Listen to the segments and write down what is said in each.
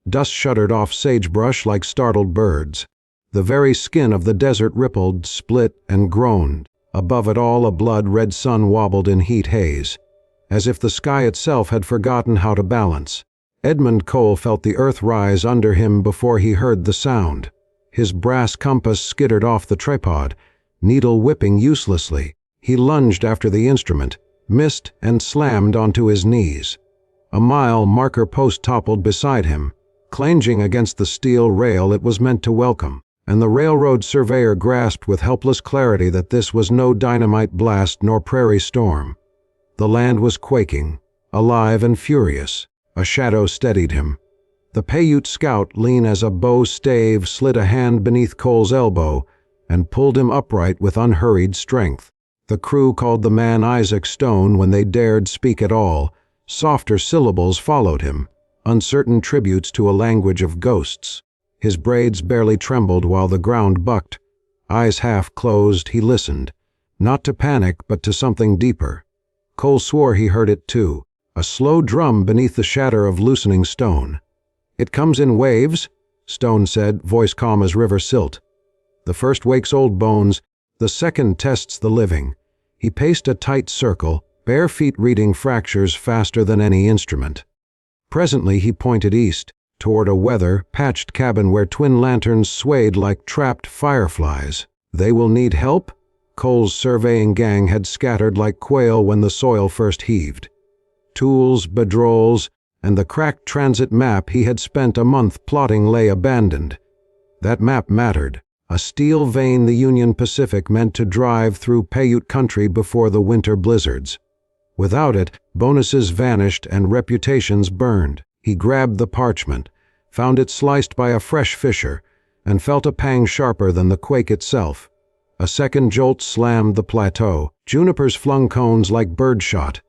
Dust shuddered off sagebrush like startled birds. The very skin of the desert rippled, split, and groaned. Above it all a blood-red sun wobbled in heat haze, as if the sky itself had forgotten how to balance. Edmund Cole felt the earth rise under him before he heard the sound. His brass compass skittered off the tripod, needle whipping uselessly. He lunged after the instrument, missed, and slammed onto his knees. A mile marker post toppled beside him, clanging against the steel rail it was meant to welcome, and the railroad surveyor grasped with helpless clarity that this was no dynamite blast nor prairie storm. The land was quaking, alive and furious. A shadow steadied him. The Paiute scout, lean as a bow stave, slid a hand beneath Cole's elbow and pulled him upright with unhurried strength. The crew called the man Isaac Stone when they dared speak at all. Softer syllables followed him, uncertain tributes to a language of ghosts. His braids barely trembled while the ground bucked. Eyes half closed, he listened, not to panic but to something deeper. Cole swore he heard it too, a slow drum beneath the shatter of loosening stone. "It comes in waves," Stone said, voice calm as river silt. "The first wakes old bones, the second tests the living." He paced a tight circle, bare feet reading fractures faster than any instrument. Presently he pointed east, toward a weather-patched cabin where twin lanterns swayed like trapped fireflies. "They will need help?" Cole's surveying gang had scattered like quail when the soil first heaved. Tools, bedrolls, and the cracked transit map he had spent a month plotting lay abandoned. That map mattered, a steel vein the Union Pacific meant to drive through Paiute country before the winter blizzards. Without it, bonuses vanished and reputations burned. He grabbed the parchment, found it sliced by a fresh fissure, and felt a pang sharper than the quake itself. A second jolt slammed the plateau. Junipers flung cones like birdshot.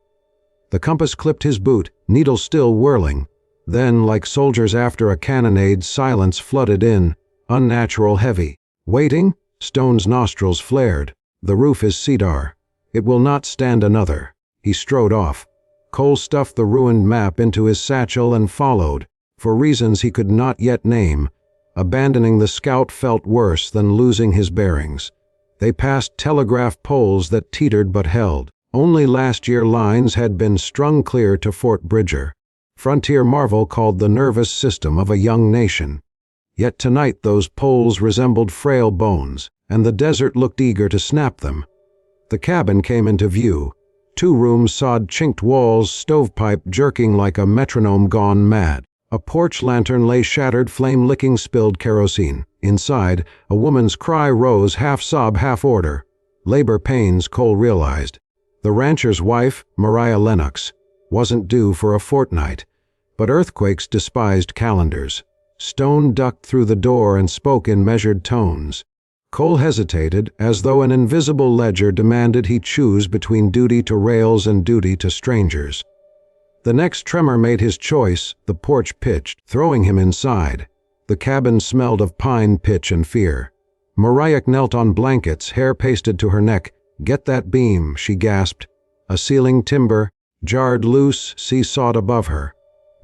The compass clipped his boot, needle still whirling. Then, like soldiers after a cannonade, silence flooded in, unnatural heavy. "Waiting?" Stone's nostrils flared. "The roof is cedar. It will not stand another." He strode off. Cole stuffed the ruined map into his satchel and followed, for reasons he could not yet name. Abandoning the scout felt worse than losing his bearings. They passed telegraph poles that teetered but held. Only last year lines had been strung clear to Fort Bridger. Frontier marvel called the nervous system of a young nation. Yet tonight those poles resembled frail bones, and the desert looked eager to snap them. The cabin came into view. 2 rooms, sod chinked walls, stovepipe jerking like a metronome gone mad. A porch lantern lay shattered, flame-licking spilled kerosene. Inside, a woman's cry rose, half sob, half order. Labor pains, Cole realized. The rancher's wife, Mariah Lennox, wasn't due for a fortnight, but earthquakes despised calendars. Stone ducked through the door and spoke in measured tones. Cole hesitated, as though an invisible ledger demanded he choose between duty to rails and duty to strangers. The next tremor made his choice. The porch pitched, throwing him inside. The cabin smelled of pine, pitch, and fear. Mariah knelt on blankets, hair pasted to her neck. "Get that beam," she gasped. A ceiling timber, jarred loose, seesawed above her.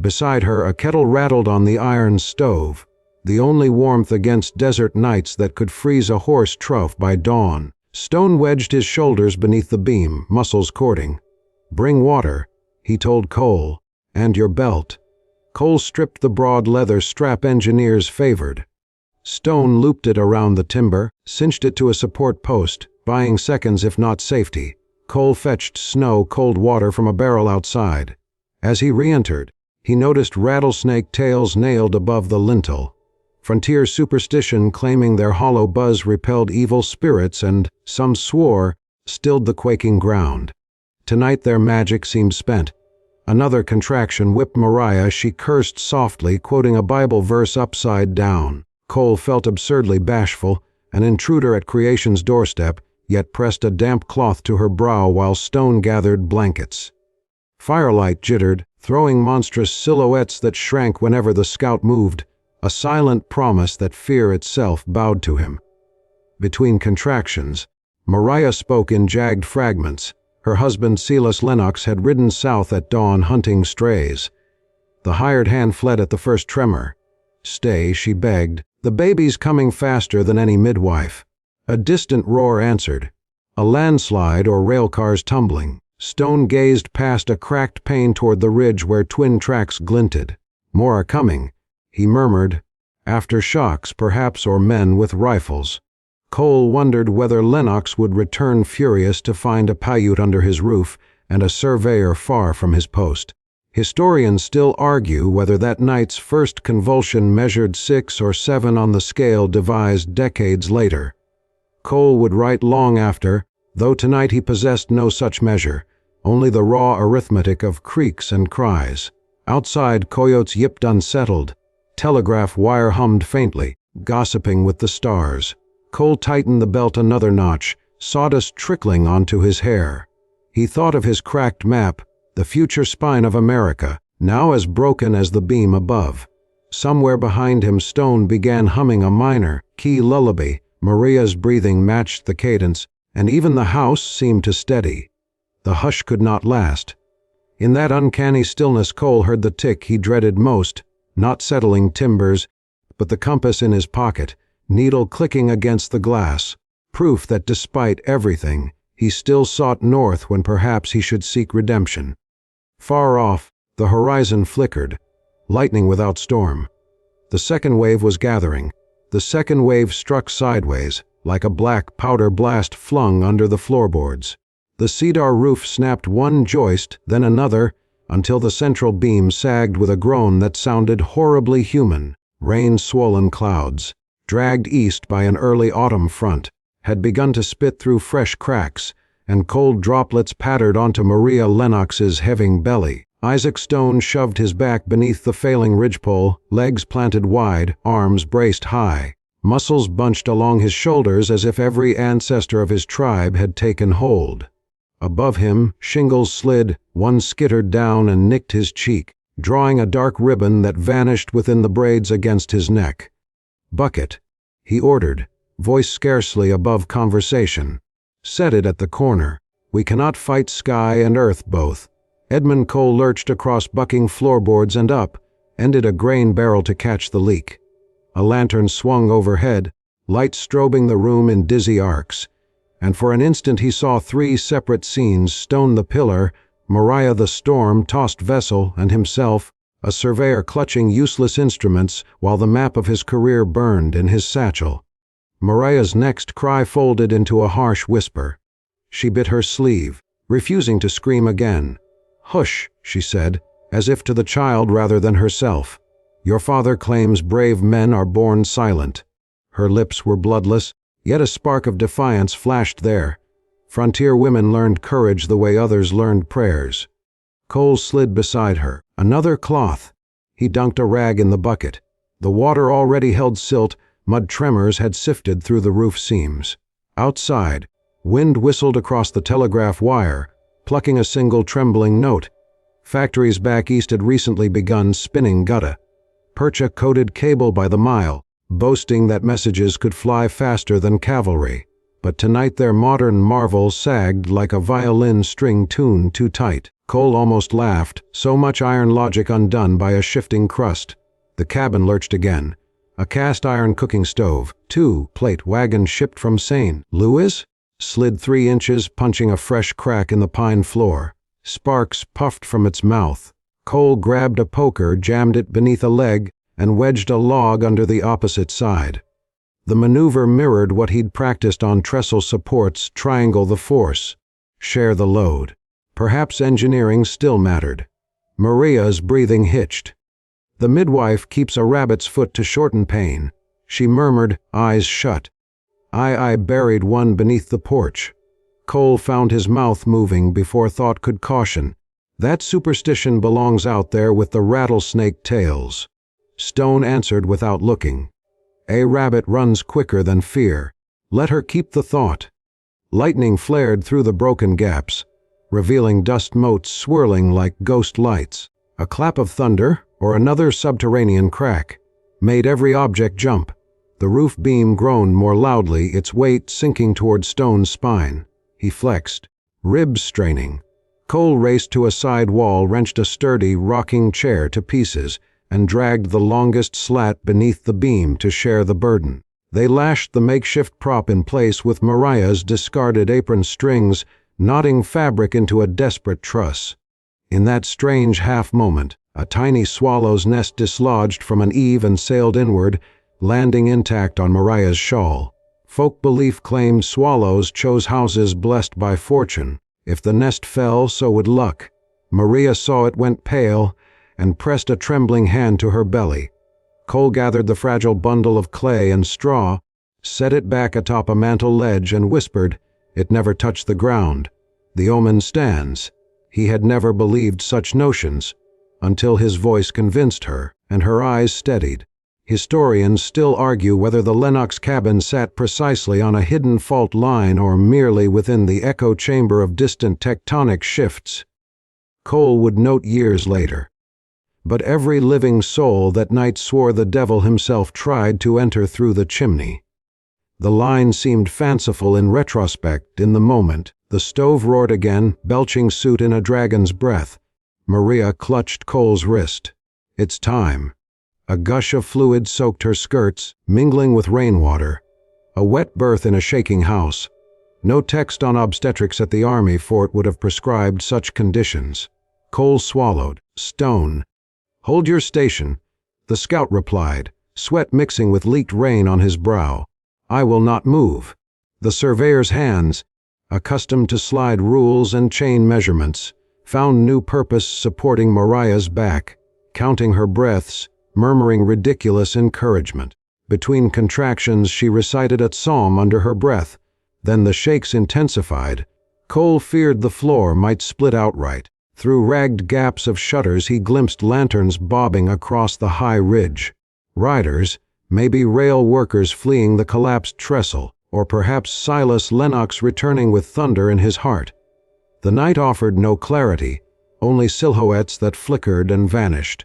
Beside her, a kettle rattled on the iron stove, the only warmth against desert nights that could freeze a horse trough by dawn. Stone wedged his shoulders beneath the beam, muscles cording. "Bring water," he told Cole, "and your belt." Cole stripped the broad leather strap engineers favored. Stone looped it around the timber, cinched it to a support post, buying seconds if not safety. Cole fetched snow-cold water from a barrel outside. As he re-entered, he noticed rattlesnake tails nailed above the lintel. Frontier superstition claiming their hollow buzz repelled evil spirits and, some swore, stilled the quaking ground. Tonight their magic seemed spent. Another contraction whipped Mariah. She cursed softly, quoting a Bible verse upside down. Cole felt absurdly bashful, an intruder at creation's doorstep, yet pressed a damp cloth to her brow while Stone gathered blankets. Firelight jittered, throwing monstrous silhouettes that shrank whenever the scout moved, a silent promise that fear itself bowed to him. Between contractions, Mariah spoke in jagged fragments. Her husband Silas Lennox had ridden south at dawn hunting strays. The hired hand fled at the first tremor. "Stay," she begged. "The baby's coming faster than any midwife." A distant roar answered. A landslide or rail cars tumbling. Stone gazed past a cracked pane toward the ridge where twin tracks glinted. "More are coming," he murmured. "Aftershocks, perhaps, or men with rifles." Cole wondered whether Lennox would return furious to find a Paiute under his roof and a surveyor far from his post. Historians still argue whether that night's first convulsion measured 6 or 7 on the scale devised decades later. Cole would write long after, though tonight he possessed no such measure, only the raw arithmetic of creaks and cries. Outside, coyotes yipped unsettled. Telegraph wire hummed faintly, gossiping with the stars. Cole tightened the belt another notch, sawdust trickling onto his hair. He thought of his cracked map, the future spine of America, now as broken as the beam above. Somewhere behind him Stone began humming a minor, key lullaby. Maria's breathing matched the cadence, and even the house seemed to steady. The hush could not last. In that uncanny stillness Cole heard the tick he dreaded most, not settling timbers, but the compass in his pocket, needle clicking against the glass, proof that despite everything, he still sought north when perhaps he should seek redemption. Far off, the horizon flickered, lightning without storm. The second wave was gathering. The second wave struck sideways, like a black powder blast flung under the floorboards. The cedar roof snapped one joist, then another, until the central beam sagged with a groan that sounded horribly human. Rain-swollen clouds, dragged east by an early autumn front, had begun to spit through fresh cracks, and cold droplets pattered onto Maria Lennox's heaving belly. Isaac Stone shoved his back beneath the failing ridgepole, legs planted wide, arms braced high. Muscles bunched along his shoulders as if every ancestor of his tribe had taken hold. Above him, shingles slid, one skittered down and nicked his cheek, drawing a dark ribbon that vanished within the braids against his neck. "Bucket," he ordered, voice scarcely above conversation. "Set it at the corner. We cannot fight sky and earth both." Edmund Cole lurched across bucking floorboards and up, ended a grain barrel to catch the leak. A lantern swung overhead, light strobing the room in dizzy arcs, and for an instant he saw 3 separate scenes: Stone the pillar, Maria the storm-tossed vessel, and himself, a surveyor clutching useless instruments while the map of his career burned in his satchel. Maria's next cry folded into a harsh whisper. She bit her sleeve, refusing to scream again. "Hush," she said, as if to the child rather than herself. "Your father claims brave men are born silent." Her lips were bloodless, yet a spark of defiance flashed there. Frontier women learned courage the way others learned prayers. Cole slid beside her. Another cloth. He dunked a rag in the bucket. The water already held silt, mud tremors had sifted through the roof seams. Outside, wind whistled across the telegraph wire, plucking a single trembling note. Factories back east had recently begun spinning gutta. Percha coated cable by the mile, boasting that messages could fly faster than cavalry. But tonight their modern marvel sagged like a violin string tuned too tight. Cole almost laughed, so much iron logic undone by a shifting crust. The cabin lurched again. A cast-iron cooking stove, 2-plate wagon shipped from Seine. Louis? Slid 3 inches, punching a fresh crack in the pine floor. Sparks puffed from its mouth. Cole grabbed a poker, jammed it beneath a leg, and wedged a log under the opposite side. The maneuver mirrored what he'd practiced on trestle supports: triangle the force, share the load. Perhaps engineering still mattered. Maria's breathing hitched. "The midwife keeps a rabbit's foot to shorten pain," she murmured, eyes shut. I buried one beneath the porch." Cole found his mouth moving before thought could caution. "That superstition belongs out there with the rattlesnake tails." Stone answered without looking. "A rabbit runs quicker than fear. Let her keep the thought." Lightning flared through the broken gaps, revealing dust motes swirling like ghost lights. A clap of thunder, or another subterranean crack, made every object jump. The roof beam groaned more loudly, its weight sinking toward Stone's spine. He flexed, ribs straining. Cole raced to a side wall, wrenched a sturdy, rocking chair to pieces, and dragged the longest slat beneath the beam to share the burden. They lashed the makeshift prop in place with Mariah's discarded apron strings, knotting fabric into a desperate truss. In that strange half-moment, a tiny swallow's nest dislodged from an eave and sailed inward, landing intact on Mariah's shawl. Folk belief claimed swallows chose houses blessed by fortune. If the nest fell, so would luck. Maria saw it, went pale, and pressed a trembling hand to her belly. Cole gathered the fragile bundle of clay and straw, set it back atop a mantel ledge, and whispered, "It never touched the ground. The omen stands." He had never believed such notions, until his voice convinced her, and her eyes steadied. Historians still argue whether the Lennox cabin sat precisely on a hidden fault line or merely within the echo chamber of distant tectonic shifts. Cole would note years later. But every living soul that night swore the devil himself tried to enter through the chimney. The line seemed fanciful in retrospect. In the moment, the stove roared again, belching soot in a dragon's breath. Maria clutched Cole's wrist. "It's time." A gush of fluid soaked her skirts, mingling with rainwater. A wet birth in a shaking house. No text on obstetrics at the Army fort would have prescribed such conditions. Cole swallowed. "Stone." "Hold your station," the scout replied, sweat mixing with leaked rain on his brow. "I will not move." The surveyor's hands, accustomed to slide rules and chain measurements, found new purpose supporting Mariah's back, counting her breaths, murmuring ridiculous encouragement. Between contractions she recited a psalm under her breath. Then the shakes intensified. Cole feared the floor might split outright. Through ragged gaps of shutters he glimpsed lanterns bobbing across the high ridge. Riders, maybe rail workers fleeing the collapsed trestle, or perhaps Silas Lennox returning with thunder in his heart. The night offered no clarity, only silhouettes that flickered and vanished.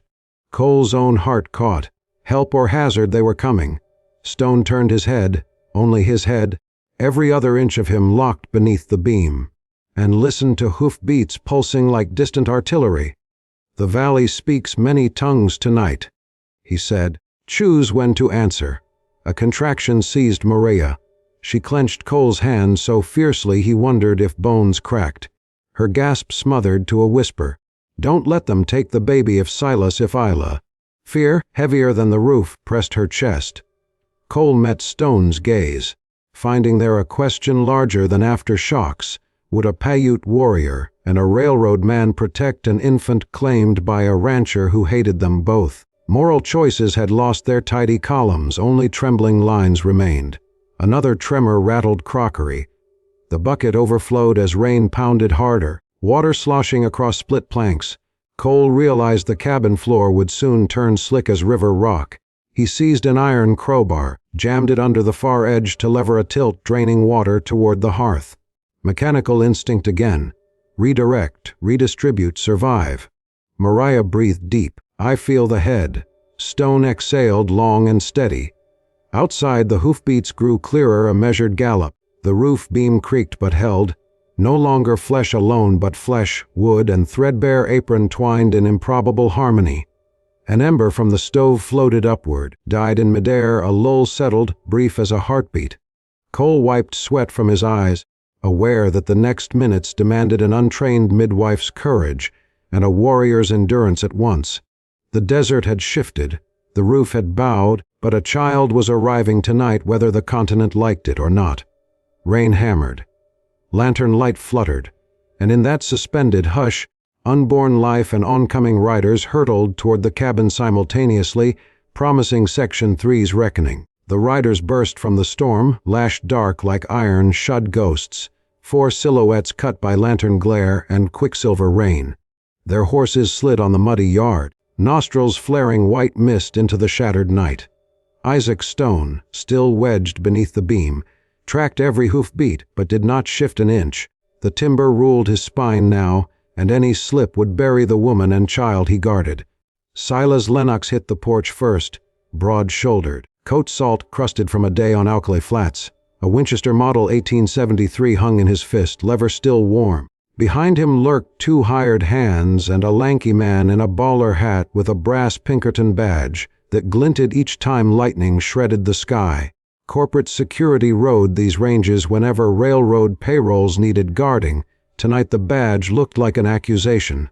Cole's own heart caught. Help or hazard, they were coming. Stone turned his head, only his head, every other inch of him locked beneath the beam, and listened to hoofbeats pulsing like distant artillery. "The valley speaks many tongues tonight," he said. "Choose when to answer." A contraction seized Maria. She clenched Cole's hand so fiercely he wondered if bones cracked. Her gasp smothered to a whisper. "Don't let them take the baby if Isla." Fear, heavier than the roof, pressed her chest. Cole met Stone's gaze, finding there a question larger than aftershocks. Would a Paiute warrior and a railroad man protect an infant claimed by a rancher who hated them both? Moral choices had lost their tidy columns, only trembling lines remained. Another tremor rattled crockery. The bucket overflowed as rain pounded harder, water sloshing across split planks. Cole realized the cabin floor would soon turn slick as river rock. He seized an iron crowbar, jammed it under the far edge to lever a tilt draining water toward the hearth. Mechanical instinct again. Redirect, redistribute, survive. Mariah breathed deep. "I feel the head." Stone exhaled long and steady. Outside, the hoofbeats grew clearer, a measured gallop. The roof beam creaked but held. No longer flesh alone, but flesh, wood, and threadbare apron twined in improbable harmony. An ember from the stove floated upward, died in midair, a lull settled, brief as a heartbeat. Cole wiped sweat from his eyes, aware that the next minutes demanded an untrained midwife's courage and a warrior's endurance at once. The desert had shifted, the roof had bowed, but a child was arriving tonight whether the continent liked it or not. Rain hammered. Lantern light fluttered, and in that suspended hush, unborn life and oncoming riders hurtled toward the cabin simultaneously, promising Section 3's reckoning. The riders burst from the storm, lashed dark like iron shod ghosts, 4 silhouettes cut by lantern glare and quicksilver rain. Their horses slid on the muddy yard, nostrils flaring white mist into the shattered night. Isaac Stone, still wedged beneath the beam, tracked every hoofbeat but did not shift an inch. The timber ruled his spine now, and any slip would bury the woman and child he guarded. Silas Lennox hit the porch first, broad-shouldered, coat salt crusted from a day on alkali flats. A Winchester Model 1873 hung in his fist, lever still warm. Behind him lurked two hired hands and a lanky man in a bowler hat with a brass Pinkerton badge that glinted each time lightning shredded the sky. Corporate security rode these ranges whenever railroad payrolls needed guarding. Tonight the badge looked like an accusation.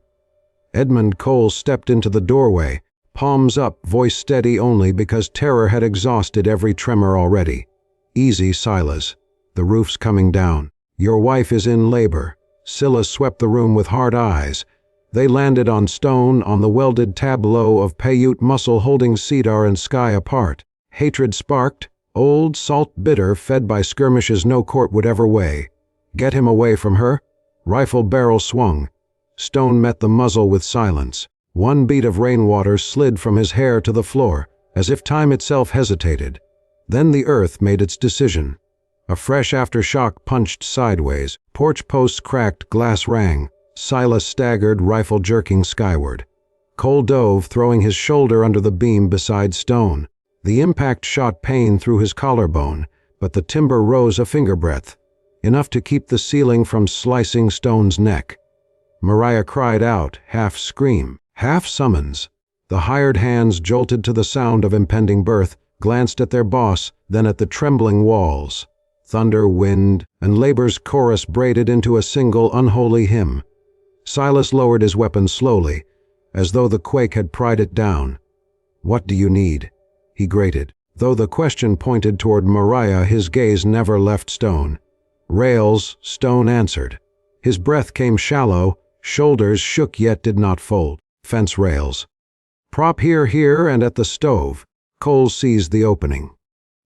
Edmund Cole stepped into the doorway, palms up, voice steady only because terror had exhausted every tremor already. "Easy, Silas. The roof's coming down. Your wife is in labor." Silas swept the room with hard eyes. They landed on stone, on the welded tableau of Paiute muscle holding cedar and sky apart. Hatred sparked, old, salt bitter, fed by skirmishes no court would ever weigh. Get him away from her? Rifle barrel swung. Stone met the muzzle with silence. One bead of rainwater slid from his hair to the floor, as if time itself hesitated. Then the earth made its decision. A fresh aftershock punched sideways. Porch posts cracked, glass rang. Silas staggered, rifle jerking skyward. Cole dove, throwing his shoulder under the beam beside Stone. The impact shot pain through his collarbone, but the timber rose a fingerbreadth, enough to keep the ceiling from slicing Stone's neck. Mariah cried out, half scream, half summons. The hired hands jolted to the sound of impending birth, glanced at their boss, then at the trembling walls. Thunder, wind, and labor's chorus braided into a single unholy hymn. Silas lowered his weapon slowly, as though the quake had pried it down. "What do you need?" he grated. Though the question pointed toward Mariah, his gaze never left Stone. "Rails," Stone answered. His breath came shallow, shoulders shook yet did not fold. "Fence rails." "Prop here, and at the stove." Cole seized the opening.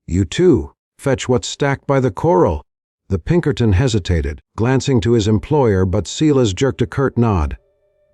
"You too. Fetch what's stacked by the coral." The Pinkerton hesitated, glancing to his employer, but Silas jerked a curt nod.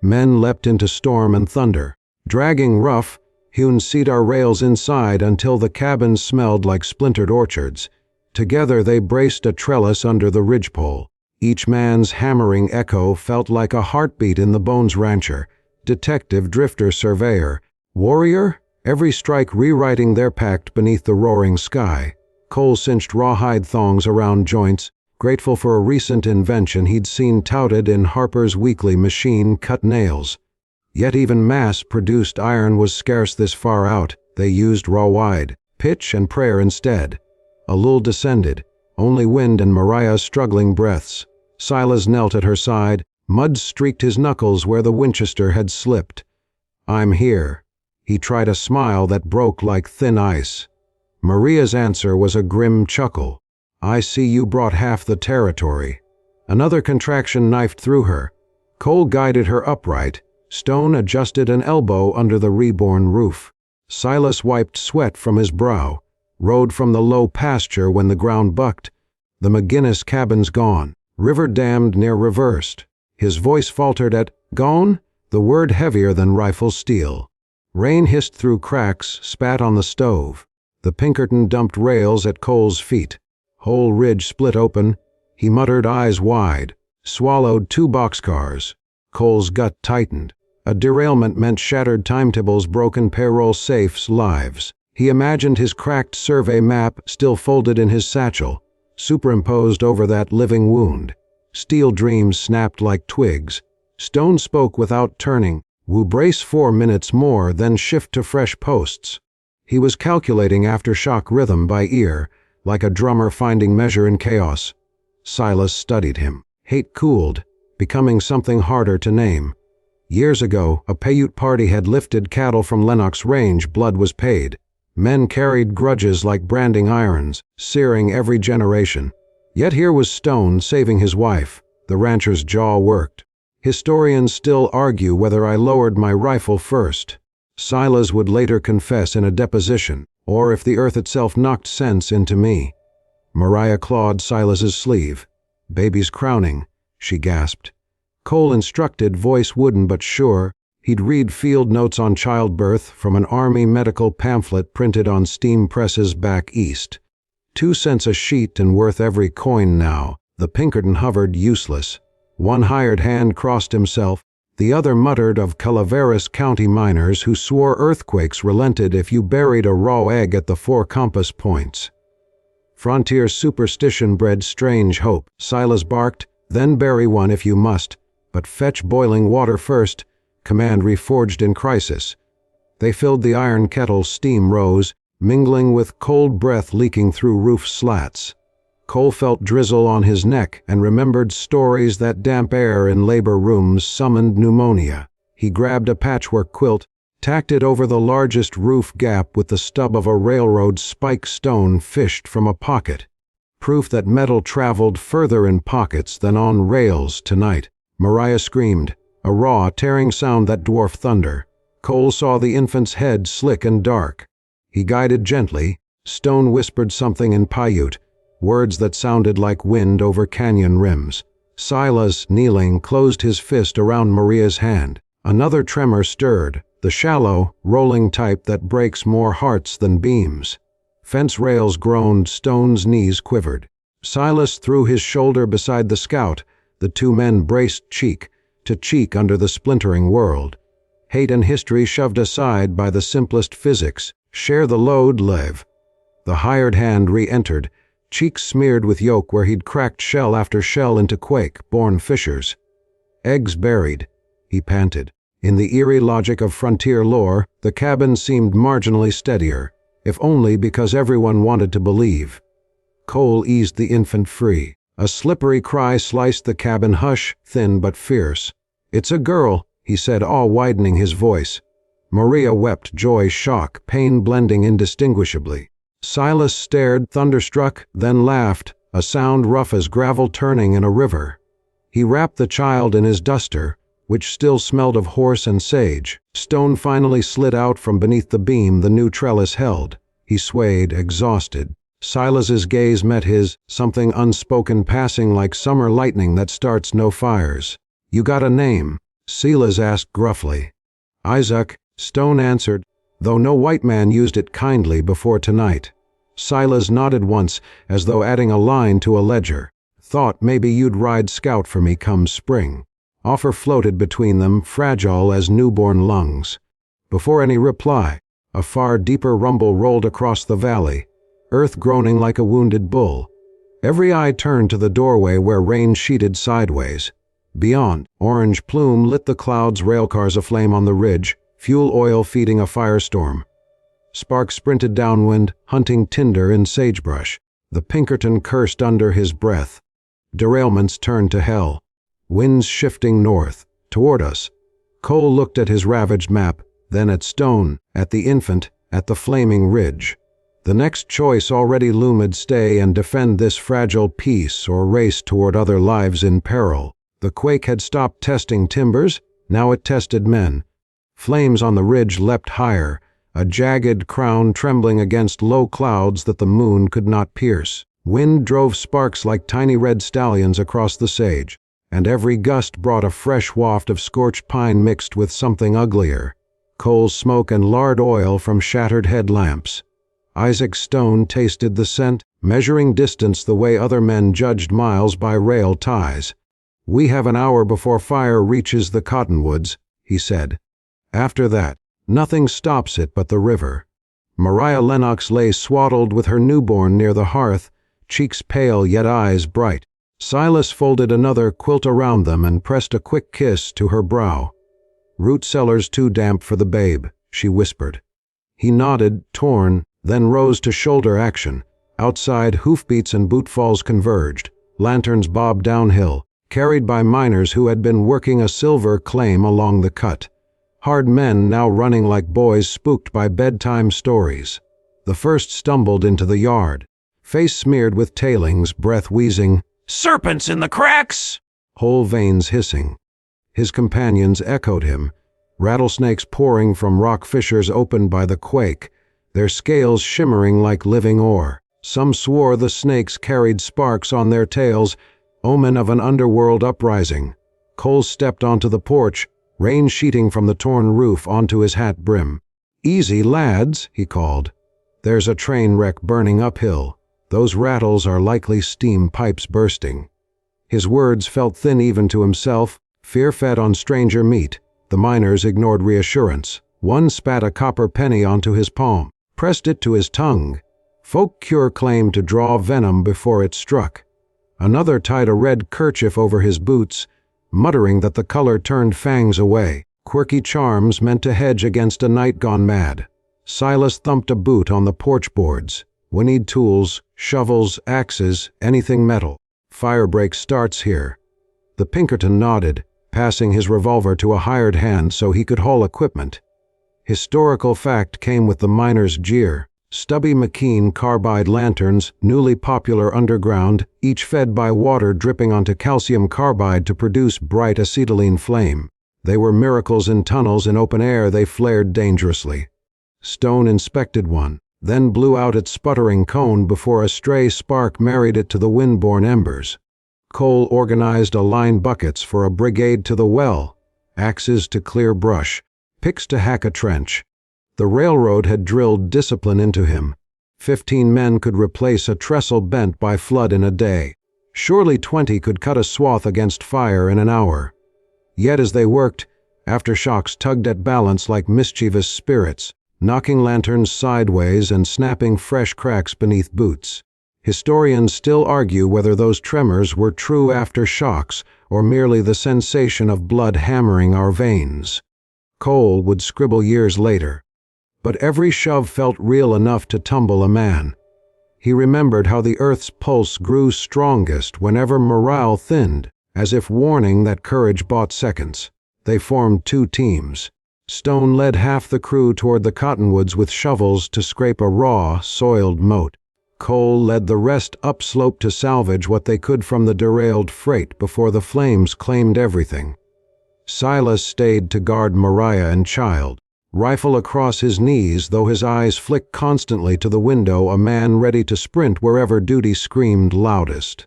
Men leapt into storm and thunder, dragging rough, hewn cedar rails inside until the cabin smelled like splintered orchards. Together they braced a trellis under the ridgepole. Each man's hammering echo felt like a heartbeat in the Bones rancher, detective, drifter, surveyor, warrior, every strike rewriting their pact beneath the roaring sky. Cole cinched rawhide thongs around joints, grateful for a recent invention he'd seen touted in Harper's Weekly: machine-cut nails. Yet even mass-produced iron was scarce this far out. They used rawhide, pitch and prayer instead. A lull descended, only wind and Mariah's struggling breaths. Silas knelt at her side, mud streaked his knuckles where the Winchester had slipped. "I'm here." He tried a smile that broke like thin ice. Maria's answer was a grim chuckle. "I see you brought half the territory." Another contraction knifed through her. Cole guided her upright. Stone adjusted an elbow under the reborn roof. Silas wiped sweat from his brow, rode from the low pasture when the ground bucked. The McGinnis cabin's gone, river dammed near reversed. His voice faltered at "gone," the word heavier than rifle steel. Rain hissed through cracks, spat on the stove. The Pinkerton dumped rails at Cole's feet. Whole ridge split open. He muttered, eyes wide. Swallowed 2 boxcars. Cole's gut tightened. A derailment meant shattered timetables, broken payroll safes, lives. He imagined his cracked survey map still folded in his satchel, superimposed over that living wound. Steel dreams snapped like twigs. Stone spoke without turning. "We'll brace 4 minutes more, then shift to fresh posts." He was calculating aftershock rhythm by ear, like a drummer finding measure in chaos. Silas studied him. Hate cooled, becoming something harder to name. Years ago, a Paiute party had lifted cattle from Lennox Range. Blood was paid. Men carried grudges like branding irons, searing every generation. Yet here was Stone saving his wife. The rancher's jaw worked. "Historians still argue whether I lowered my rifle first," Silas would later confess in a deposition, "or if the earth itself knocked sense into me." Mariah clawed Silas's sleeve. "Baby's crowning," she gasped. Cole instructed, voice wooden but sure. He'd read field notes on childbirth from an Army medical pamphlet printed on steam presses back east. 2 cents a sheet and worth every coin now. The Pinkerton hovered useless. One hired hand crossed himself. The other muttered of Calaveras County miners who swore earthquakes relented if you buried a raw egg at the 4 compass points. Frontier superstition bred strange hope. Silas barked, Then bury one if you must, but fetch boiling water first, command reforged in crisis. They filled the iron kettle, steam rose, mingling with cold breath leaking through roof slats. Cole felt drizzle on his neck and remembered stories that damp air in labor rooms summoned pneumonia. He grabbed a patchwork quilt, tacked it over the largest roof gap with the stub of a railroad spike stone fished from a pocket. Proof that metal traveled further in pockets than on rails tonight. Mariah screamed, a raw, tearing sound that dwarfed thunder. Cole saw the infant's head slick and dark. He guided gently. Stone whispered something in Paiute, words that sounded like wind over canyon rims. Silas, kneeling, closed his fist around Maria's hand. Another tremor stirred, the shallow, rolling type that breaks more hearts than beams. Fence rails groaned, Stone's knees quivered. Silas threw his shoulder beside the scout. The two men braced cheek to cheek under the splintering world. Hate and history shoved aside by the simplest physics. Share the load, Lev. The hired hand re-entered, cheeks smeared with yolk where he'd cracked shell after shell into quake-born fissures. Eggs buried, he panted. In the eerie logic of frontier lore, the cabin seemed marginally steadier, if only because everyone wanted to believe. Cole eased the infant free. A slippery cry sliced the cabin hush, thin but fierce. "It's a girl," he said, all widening his voice. Maria wept, joy, shock, pain blending indistinguishably. Silas stared, thunderstruck, then laughed, a sound rough as gravel turning in a river. He wrapped the child in his duster, which still smelled of horse and sage. Stone finally slid out from beneath the beam the new trellis held. He swayed, exhausted. Silas's gaze met his, something unspoken passing like summer lightning that starts no fires. "You got a name?" Silas asked gruffly. "Isaac," Stone answered, though no white man used it kindly before tonight. Silas nodded once, as though adding a line to a ledger. "Thought maybe you'd ride scout for me come spring." Offer floated between them, fragile as newborn lungs. Before any reply, a far deeper rumble rolled across the valley, earth groaning like a wounded bull. Every eye turned to the doorway where rain sheeted sideways. Beyond, orange plume lit the clouds, railcars aflame on the ridge, fuel oil feeding a firestorm. Sparks sprinted downwind, hunting tinder in sagebrush. The Pinkerton cursed under his breath. Derailments turned to hell. Winds shifting north, toward us. Cole looked at his ravaged map, then at Stone, at the infant, at the flaming ridge. The next choice already loomed: stay and defend this fragile peace or race toward other lives in peril. The quake had stopped testing timbers, now it tested men. Flames on the ridge leapt higher, a jagged crown trembling against low clouds that the moon could not pierce. Wind drove sparks like tiny red stallions across the sage, and every gust brought a fresh waft of scorched pine mixed with something uglier. Coal smoke and lard oil from shattered headlamps. Isaac Stone tasted the scent, measuring distance the way other men judged miles by rail ties. "We have an hour before fire reaches the cottonwoods," he said. "After that, nothing stops it but the river." Mariah Lennox lay swaddled with her newborn near the hearth, cheeks pale yet eyes bright. Silas folded another quilt around them and pressed a quick kiss to her brow. "Root cellar's too damp for the babe," she whispered. He nodded, torn, then rose to shoulder action. Outside, hoofbeats and bootfalls converged. Lanterns bobbed downhill, carried by miners who had been working a silver claim along the cut. Hard men now running like boys spooked by bedtime stories. The first stumbled into the yard, face smeared with tailings, breath wheezing. "Serpents in the cracks!" Whole veins hissing. His companions echoed him, rattlesnakes pouring from rock fissures opened by the quake, their scales shimmering like living ore. Some swore the snakes carried sparks on their tails, omen of an underworld uprising. Cole stepped onto the porch, rain sheeting from the torn roof onto his hat brim. "Easy, lads," he called. "There's a train wreck burning uphill. Those rattles are likely steam pipes bursting." His words felt thin even to himself, fear fed on stranger meat. The miners ignored reassurance. One spat a copper penny onto his palm, pressed it to his tongue. Folk cure claimed to draw venom before it struck. Another tied a red kerchief over his boots, muttering that the color turned fangs away, quirky charms meant to hedge against a night gone mad. Silas thumped a boot on the porch boards. "We need tools, shovels, axes, anything metal. Fire break starts here." The Pinkerton nodded, passing his revolver to a hired hand so he could haul equipment. Historical fact came with the miner's jeer. Stubby McKean carbide lanterns, newly popular underground, each fed by water dripping onto calcium carbide to produce bright acetylene flame. They were miracles in tunnels. In open air they flared dangerously. Stone inspected one, then blew out its sputtering cone before a stray spark married it to the wind-borne embers. Cole organized a line buckets for a brigade to the well, axes to clear brush, picks to hack a trench. The railroad had drilled discipline into him. 15 men could replace a trestle bent by flood in a day. Surely 20 could cut a swath against fire in an hour. Yet as they worked, aftershocks tugged at balance like mischievous spirits, knocking lanterns sideways and snapping fresh cracks beneath boots. Historians still argue whether those tremors were true aftershocks or merely the sensation of blood hammering our veins. Cole would scribble years later. But every shove felt real enough to tumble a man. He remembered how the earth's pulse grew strongest whenever morale thinned, as if warning that courage bought seconds. They formed 2 teams. Stone led half the crew toward the cottonwoods with shovels to scrape a raw, soiled moat. Cole led the rest upslope to salvage what they could from the derailed freight before the flames claimed everything. Silas stayed to guard Mariah and child, rifle across his knees, though his eyes flicked constantly to the window, a man ready to sprint wherever duty screamed loudest.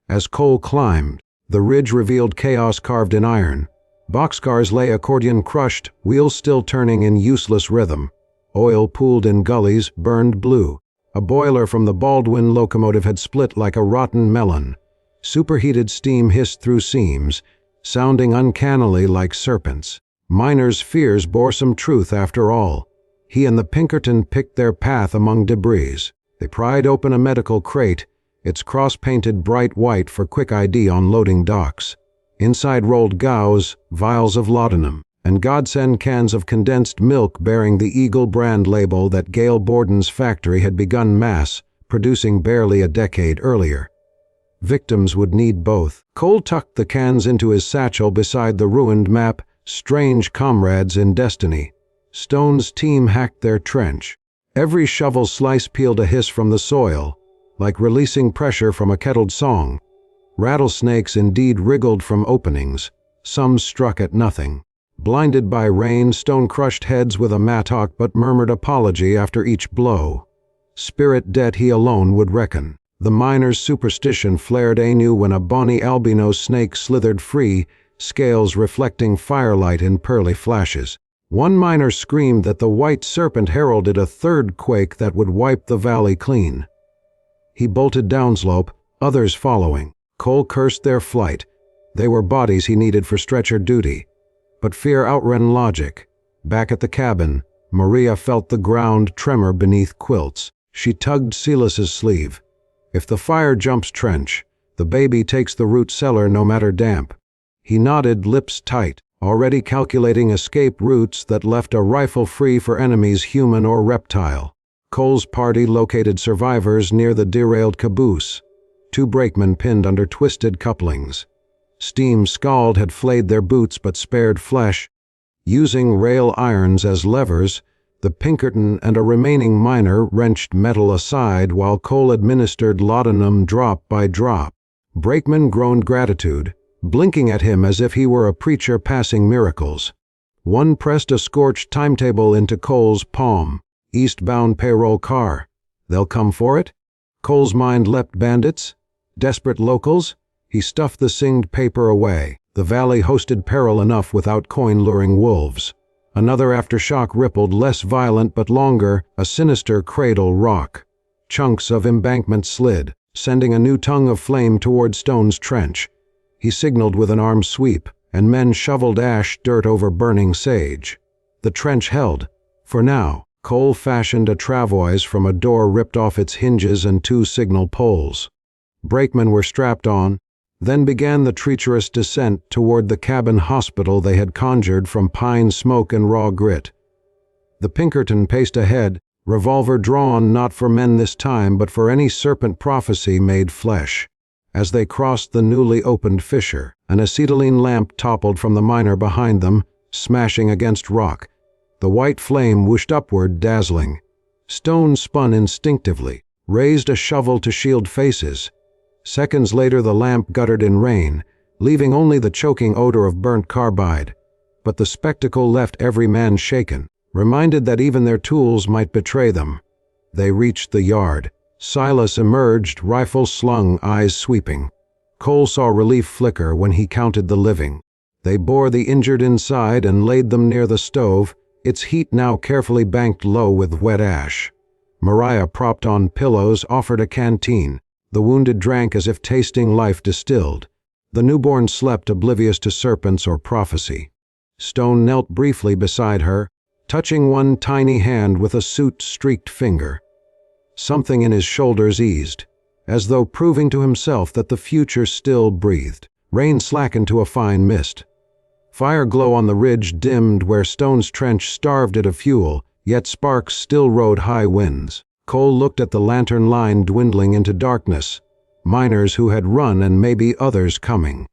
As Cole climbed, the ridge revealed chaos carved in iron. Boxcars lay accordion crushed, wheels still turning in useless rhythm. Oil pooled in gullies, burned blue. A boiler from the Baldwin locomotive had split like a rotten melon. Superheated steam hissed through seams, sounding uncannily like serpents. Miner's fears bore some truth after all. He and the Pinkerton picked their path among debris. They pried open a medical crate, its cross painted bright white for quick ID on loading docks. Inside rolled gauze, vials of laudanum, and godsend cans of condensed milk bearing the Eagle brand label that Gail Borden's factory had begun mass producing barely a decade earlier. Victims would need both. Cole tucked the cans into his satchel beside the ruined map, strange comrades in destiny. Stone's team hacked their trench. Every shovel slice peeled a hiss from the soil, like releasing pressure from a kettled song. Rattlesnakes indeed wriggled from openings. Some struck at nothing. Blinded by rain, Stone crushed heads with a mattock but murmured apology after each blow. Spirit debt he alone would reckon. The miner's superstition flared anew when a bonny albino snake slithered free, scales reflecting firelight in pearly flashes. One miner screamed that the white serpent heralded a third quake that would wipe the valley clean. He bolted downslope, others following. Cole cursed their flight. They were bodies he needed for stretcher duty. But fear outran logic. Back at the cabin, Maria felt the ground tremor beneath quilts. She tugged Silas's sleeve. "If the fire jumps trench, the baby takes the root cellar no matter damp." He nodded, lips tight, already calculating escape routes that left a rifle free for enemies human or reptile. Cole's party located survivors near the derailed caboose. 2 brakemen pinned under twisted couplings. Steam scald had flayed their boots but spared flesh. Using rail irons as levers, the Pinkerton and a remaining miner wrenched metal aside while Cole administered laudanum drop by drop. Brakemen groaned gratitude, blinking at him as if he were a preacher passing miracles. One pressed a scorched timetable into Cole's palm. "Eastbound payroll car. They'll come for it?" Cole's mind leapt. Bandits? Desperate locals? He stuffed the singed paper away. The valley hosted peril enough without coin-luring wolves. Another aftershock rippled, less violent but longer, a sinister cradle rock. Chunks of embankment slid, sending a new tongue of flame toward Stone's trench. He signaled with an arm sweep, and men shoveled ash dirt over burning sage. The trench held. For now, Cole fashioned a travois from a door ripped off its hinges and 2 signal poles. Brakemen were strapped on. Then began the treacherous descent toward the cabin hospital they had conjured from pine smoke and raw grit. The Pinkerton paced ahead, revolver drawn not for men this time but for any serpent prophecy made flesh. As they crossed the newly opened fissure, an acetylene lamp toppled from the miner behind them, smashing against rock. The white flame whooshed upward, dazzling. Stone spun instinctively, raised a shovel to shield faces. Seconds later the lamp guttered in rain, leaving only the choking odor of burnt carbide. But the spectacle left every man shaken, reminded that even their tools might betray them. They reached the yard. Silas emerged, rifle slung, eyes sweeping. Cole saw relief flicker when he counted the living. They bore the injured inside and laid them near the stove, its heat now carefully banked low with wet ash. Mariah, propped on pillows, offered a canteen. The wounded drank as if tasting life distilled. The newborn slept oblivious to serpents or prophecy. Stone knelt briefly beside her, touching one tiny hand with a soot-streaked finger. Something in his shoulders eased, as though proving to himself that the future still breathed. Rain slackened to a fine mist. Fire glow on the ridge dimmed where Stone's trench starved it of fuel, yet sparks still rode high winds. Cole looked at the lantern line dwindling into darkness. Miners who had run and maybe others coming.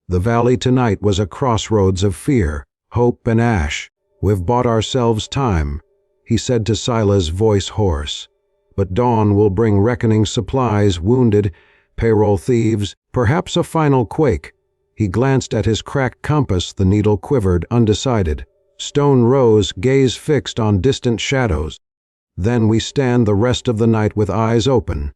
The valley tonight was a crossroads of fear, hope and ash. "We've bought ourselves time," he said to Silas, voice hoarse. "But dawn will bring reckoning supplies, wounded, payroll thieves, perhaps a final quake." He glanced at his cracked compass, the needle quivered, undecided. Stone rose, gaze fixed on distant shadows. "Then we stand the rest of the night with eyes open."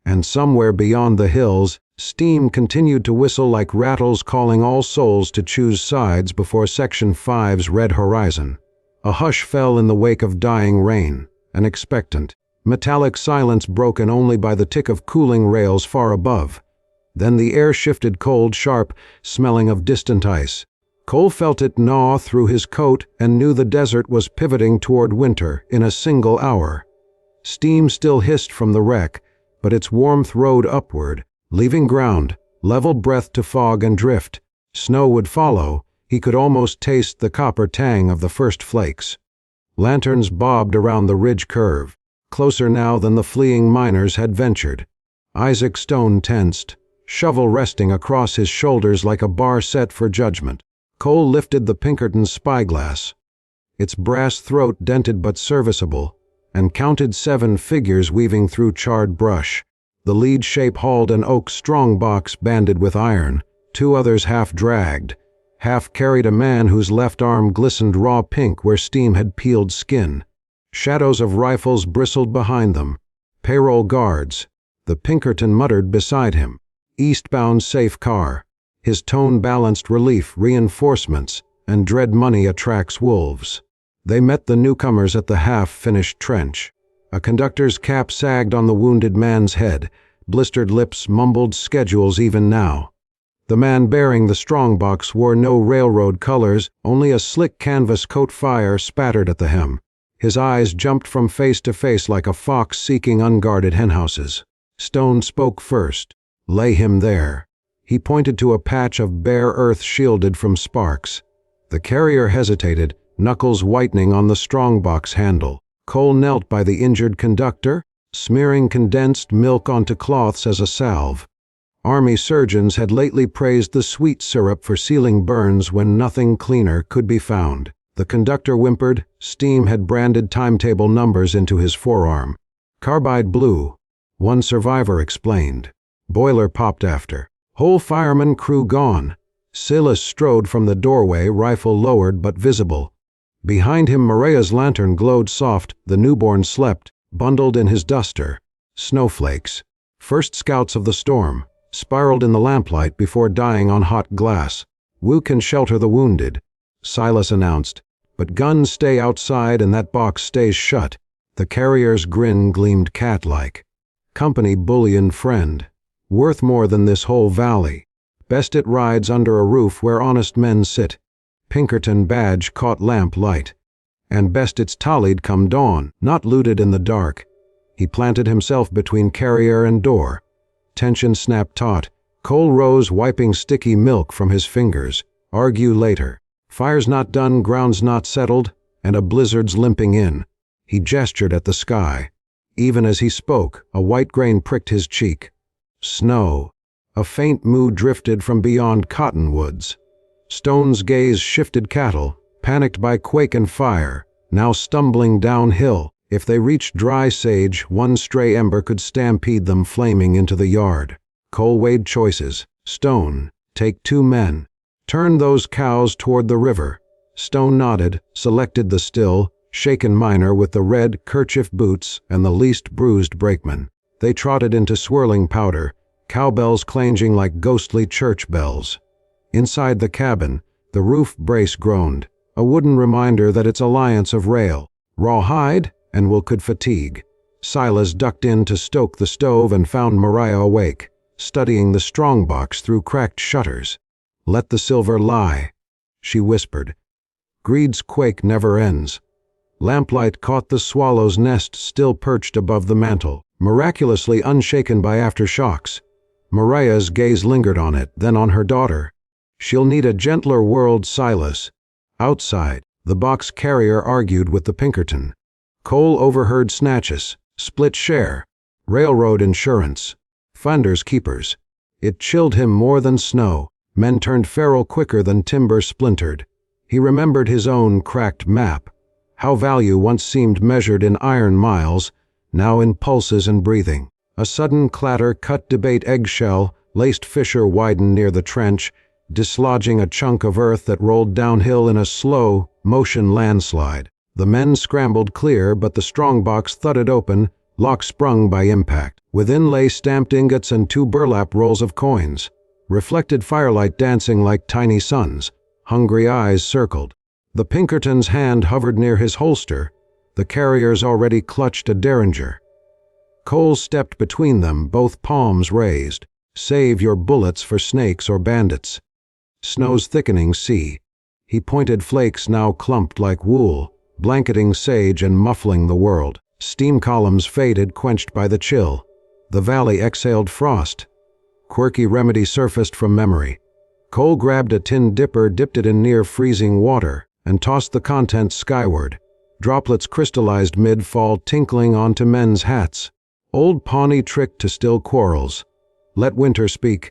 And somewhere beyond the hills, steam continued to whistle like rattles calling all souls to choose sides before Section 5's red horizon. A hush fell in the wake of dying rain, an expectant, metallic silence broken only by the tick of cooling rails far above. Then the air shifted cold, sharp, smelling of distant ice. Cole felt it gnaw through his coat and knew the desert was pivoting toward winter in a single hour. Steam still hissed from the wreck, but its warmth rode upward, leaving ground, level breath to fog and drift. Snow would follow. He could almost taste the copper tang of the first flakes. Lanterns bobbed around the ridge curve, closer now than the fleeing miners had ventured. Isaac Stone tensed, shovel resting across his shoulders like a bar set for judgment. Cole lifted the Pinkerton's spyglass, its brass throat dented but serviceable, and counted 7 figures weaving through charred brush. The lead shape hauled an oak strongbox banded with iron. 2 others half dragged, half carried a man whose left arm glistened raw pink where steam had peeled skin. Shadows of rifles bristled behind them. Payroll guards. The Pinkerton muttered beside him. "Eastbound safe car." His tone balanced relief, reinforcements, and dread money attracts wolves. They met the newcomers at the half-finished trench. A conductor's cap sagged on the wounded man's head. Blistered lips mumbled schedules even now. The man bearing the strongbox wore no railroad colors, only a slick canvas coat. Fire spattered at the hem. His eyes jumped from face to face like a fox seeking unguarded henhouses. Stone spoke first. "Lay him there." He pointed to a patch of bare earth shielded from sparks. The carrier hesitated, knuckles whitening on the strongbox handle. Cole knelt by the injured conductor, smearing condensed milk onto cloths as a salve. Army surgeons had lately praised the sweet syrup for sealing burns when nothing cleaner could be found. The conductor whimpered. Steam had branded timetable numbers into his forearm. "Carbide blue," one survivor explained. Boiler popped after. "Whole fireman crew gone." Silas strode from the doorway, rifle lowered but visible. Behind him Mariah's lantern glowed soft. The newborn slept, bundled in his duster. Snowflakes, first scouts of the storm, spiraled in the lamplight before dying on hot glass. "We can shelter the wounded," Silas announced, "but guns stay outside and that box stays shut." The carrier's grin gleamed cat-like. "Company bullion friend. Worth more than this whole valley. Best it rides under a roof where honest men sit." Pinkerton badge caught lamp light. "And best it's tallied come dawn, not looted in the dark." He planted himself between carrier and door. Tension snapped taut. Cole rose, wiping sticky milk from his fingers. Argue later. Fire's not done, ground's not settled, and a blizzard's limping in. He gestured at the sky. Even as he spoke, a white grain pricked his cheek. Snow. A faint moo drifted from beyond cottonwoods. Stone's gaze shifted. Cattle, panicked by quake and fire, now stumbling downhill. If they reached dry sage, one stray ember could stampede them flaming into the yard. Cole weighed choices. Stone, take 2 men. Turn those cows toward the river. Stone nodded, selected the still, shaken miner with the red kerchief boots and the least bruised brakeman. They trotted into swirling powder, cowbells clanging like ghostly church bells. Inside the cabin, the roof brace groaned, a wooden reminder that its alliance of rail, rawhide, and wool could fatigue. Silas ducked in to stoke the stove and found Mariah awake, studying the strongbox through cracked shutters. "Let the silver lie," she whispered. "Greed's quake never ends." Lamplight caught the swallow's nest still perched above the mantel, miraculously unshaken by aftershocks. Mariah's gaze lingered on it, then on her daughter. "She'll need a gentler world, Silas." Outside, the box carrier argued with the Pinkerton. Cole overheard snatches, split share, railroad insurance, finders keepers. It chilled him more than snow. Men turned feral quicker than timber splintered. He remembered his own cracked map, how value once seemed measured in iron miles, now in pulses and breathing. A sudden clatter cut debate eggshell, laced fissure widened near the trench, dislodging a chunk of earth that rolled downhill in a slow, motion landslide. The men scrambled clear, but the strongbox thudded open, lock sprung by impact. Within lay stamped ingots and 2 burlap rolls of coins, reflected firelight dancing like tiny suns. Hungry eyes circled. The Pinkerton's hand hovered near his holster. The carriers already clutched a derringer. Cole stepped between them, both palms raised. "Save your bullets for snakes or bandits." Snow's thickening sea. He pointed flakes now clumped like wool, blanketing sage and muffling the world. Steam columns faded, quenched by the chill. The valley exhaled frost. Quirky remedy surfaced from memory. Cole grabbed a tin dipper, dipped it in near-freezing water, and tossed the contents skyward. Droplets crystallized mid-fall, tinkling onto men's hats. Old Pawnee trick to still quarrels. Let winter speak.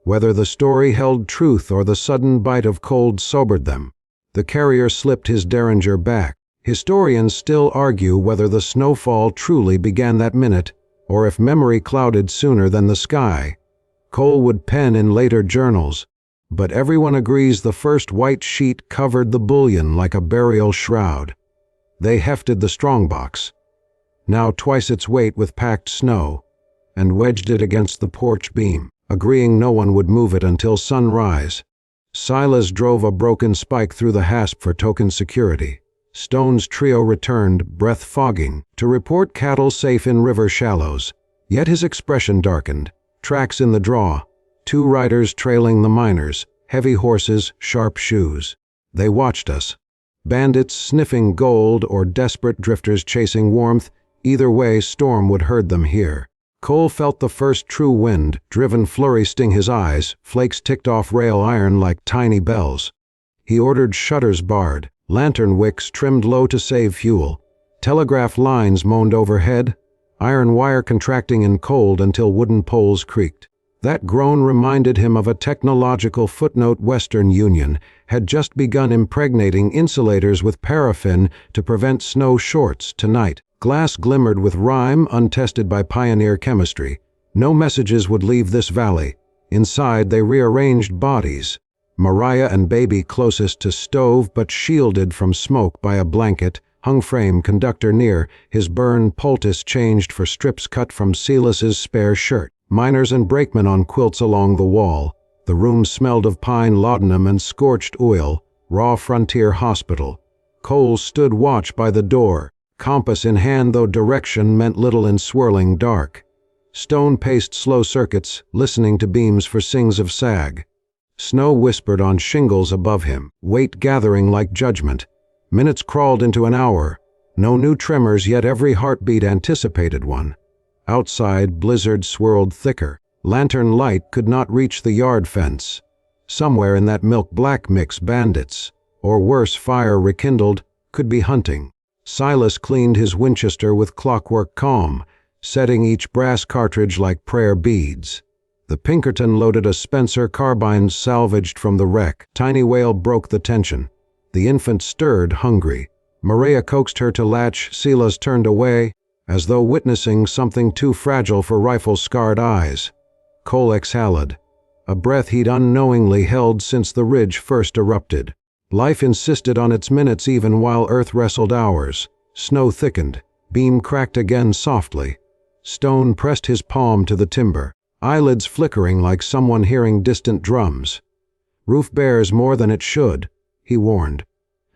Whether the story held truth or the sudden bite of cold sobered them. The carrier slipped his derringer back. Historians still argue whether the snowfall truly began that minute, or if memory clouded sooner than the sky. Cole would pen in later journals, but everyone agrees the first white sheet covered the bullion like a burial shroud. They hefted the strongbox, now twice its weight with packed snow, and wedged it against the porch beam, agreeing no one would move it until sunrise. Silas drove a broken spike through the hasp for token security. Stone's trio returned, breath fogging, to report cattle safe in river shallows. Yet his expression darkened. Tracks in the draw, 2 riders trailing the miners, heavy horses, sharp shoes. They watched us. Bandits sniffing gold or desperate drifters chasing warmth, either way storm would herd them here. Cole felt the first true wind, driven flurry sting his eyes, flakes ticked off rail iron like tiny bells. He ordered shutters barred, lantern wicks trimmed low to save fuel. Telegraph lines moaned overhead, iron wire contracting in cold until wooden poles creaked. That groan reminded him of a technological footnote. Western Union had just begun impregnating insulators with paraffin to prevent snow shorts tonight. Glass glimmered with rime untested by pioneer chemistry. No messages would leave this valley. Inside they rearranged bodies. Mariah and baby closest to stove but shielded from smoke by a blanket, hung frame conductor near, his burn poultice changed for strips cut from Silas's spare shirt. Miners and brakemen on quilts along the wall. The room smelled of pine laudanum and scorched oil, raw frontier hospital. Cole stood watch by the door, compass in hand though direction meant little in swirling dark. Stone paced slow circuits, listening to beams for sings of sag. Snow whispered on shingles above him, weight gathering like judgment. Minutes crawled into an hour. No new tremors, yet every heartbeat anticipated one. Outside, blizzard swirled thicker. Lantern light could not reach the yard fence. Somewhere in that milk-black mix bandits, or worse, fire rekindled, could be hunting. Silas cleaned his Winchester with clockwork calm, setting each brass cartridge like prayer beads. The Pinkerton loaded a Spencer carbine salvaged from the wreck. Tiny Whale broke the tension. The infant stirred, hungry. Maria coaxed her to latch. Silas turned away, as though witnessing something too fragile for rifle-scarred eyes. Cole exhaled, a breath he'd unknowingly held since the ridge first erupted. Life insisted on its minutes even while Earth wrestled hours. Snow thickened. Beam cracked again softly. Stone pressed his palm to the timber, eyelids flickering like someone hearing distant drums. "Roof bears more than it should," he warned.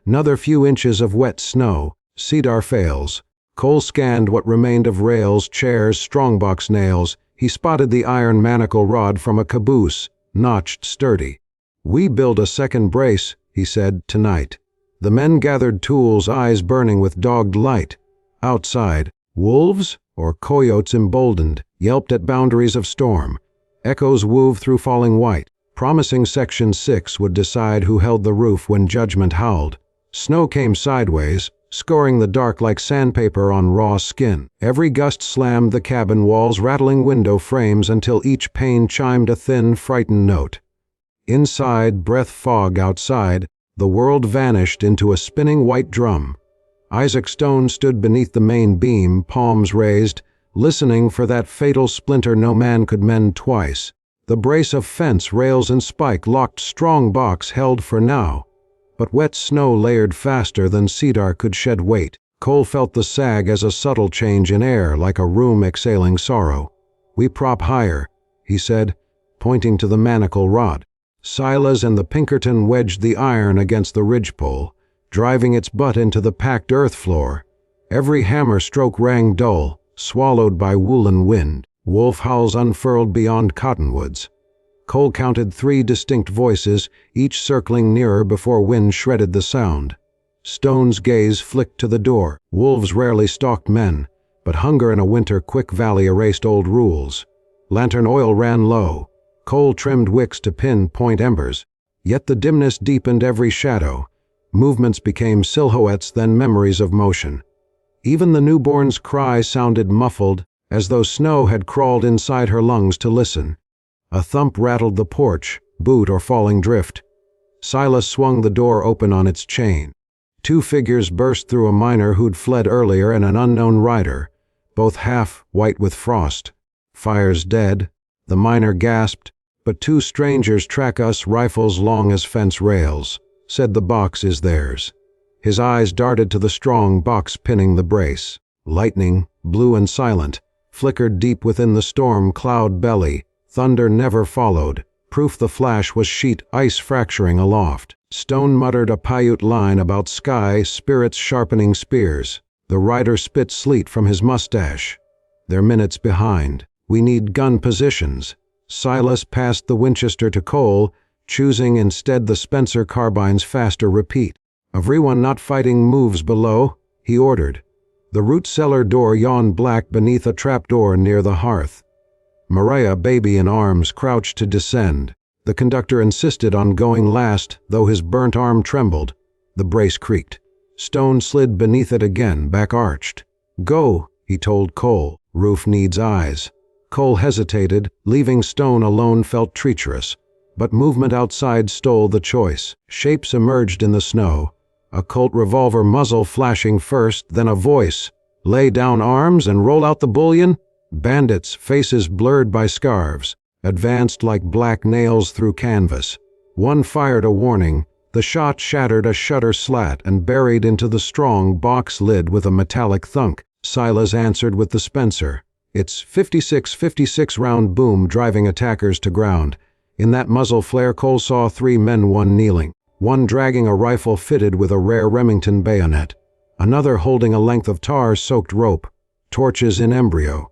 Another few inches of wet snow. Cedar fails. Cole scanned what remained of rails, chairs, strongbox nails. He spotted the iron manacle rod from a caboose, notched, sturdy. "We build a second brace," he said, "tonight." The men gathered tools, eyes burning with dogged light. Outside, wolves, or coyotes emboldened, yelped at boundaries of storm. Echoes wove through falling white. Promising Section 6 would decide who held the roof when judgment howled. Snow came sideways, scoring the dark like sandpaper on raw skin. Every gust slammed the cabin walls, rattling window frames until each pane chimed a thin, frightened note. Inside, breath fog; outside, the world vanished into a spinning white drum. Isaac Stone stood beneath the main beam, palms raised, listening for that fatal splinter no man could mend twice. The brace of fence, rails and spike locked strong box held for now. But wet snow layered faster than cedar could shed weight. Cole felt the sag as a subtle change in air, like a room exhaling sorrow. "We prop higher," he said, pointing to the manacle rod. Silas and the Pinkerton wedged the iron against the ridgepole, driving its butt into the packed earth floor. Every hammer stroke rang dull, swallowed by woolen wind. Wolf howls unfurled beyond cottonwoods. Cole counted 3 distinct voices, each circling nearer before wind shredded the sound. Stone's gaze flicked to the door. Wolves rarely stalked men, but hunger in a winter quick valley erased old rules. Lantern oil ran low. Cole trimmed wicks to pin-point embers. Yet the dimness deepened every shadow. Movements became silhouettes, then memories of motion. Even the newborn's cry sounded muffled, as though snow had crawled inside her lungs to listen. A thump rattled the porch, boot or falling drift. Silas swung the door open on its chain. 2 figures burst through, a miner who'd fled earlier and an unknown rider, both half white with frost. "Fire's dead," the miner gasped, "but 2 strangers track us, rifles long as fence rails," said the box is theirs. His eyes darted to the strong box pinning the brace. Lightning, blue and silent, flickered deep within the storm cloud belly. Thunder never followed, proof the flash was sheet ice fracturing aloft. Stone muttered a Paiute line about sky spirits sharpening spears. The rider spit sleet from his mustache. "They're minutes behind. We need gun positions." Silas passed the Winchester to Cole, choosing instead the Spencer carbine's faster repeat. "Everyone not fighting moves below," he ordered. The root cellar door yawned black beneath a trapdoor near the hearth. Maria, baby in arms, crouched to descend. The conductor insisted on going last, though his burnt arm trembled. The brace creaked. Stone slid beneath it again, back arched. "Go," he told Cole. "Roof needs eyes." Cole hesitated. Leaving Stone alone felt treacherous, but movement outside stole the choice. Shapes emerged in the snow. A Colt revolver muzzle flashing first, then a voice. "Lay down arms and roll out the bullion." Bandits, faces blurred by scarves, advanced like black nails through canvas. One fired a warning. The shot shattered a shutter slat and buried into the strong box lid with a metallic thunk. Silas answered with the Spencer, its 56-56 round boom driving attackers to ground. In that muzzle flare, Cole saw 3 men, one kneeling, one dragging a rifle fitted with a rare Remington bayonet, another holding a length of tar-soaked rope, torches in embryo.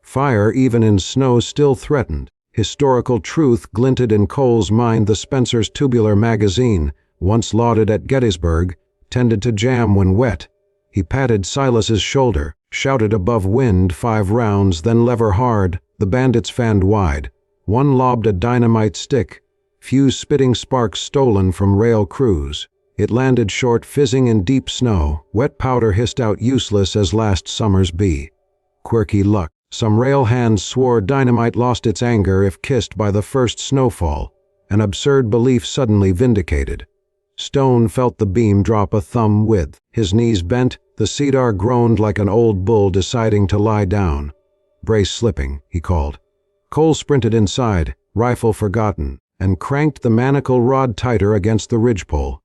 Fire, even in snow, still threatened. Historical truth glinted in Cole's mind. The Spencer's tubular magazine, once lauded at Gettysburg, tended to jam when wet. He patted Silas's shoulder, shouted above wind 5 rounds, then lever hard. The bandits fanned wide. One lobbed a dynamite stick, fuse spitting sparks stolen from rail crews. It landed short, fizzing in deep snow. Wet powder hissed out, useless as last summer's bee. Quirky luck. Some rail hands swore dynamite lost its anger if kissed by the first snowfall, an absurd belief suddenly vindicated. Stone felt the beam drop a thumb width. His knees bent, the cedar groaned like an old bull deciding to lie down. "Brace slipping," he called. Cole sprinted inside, rifle forgotten, and cranked the manacle rod tighter against the ridgepole.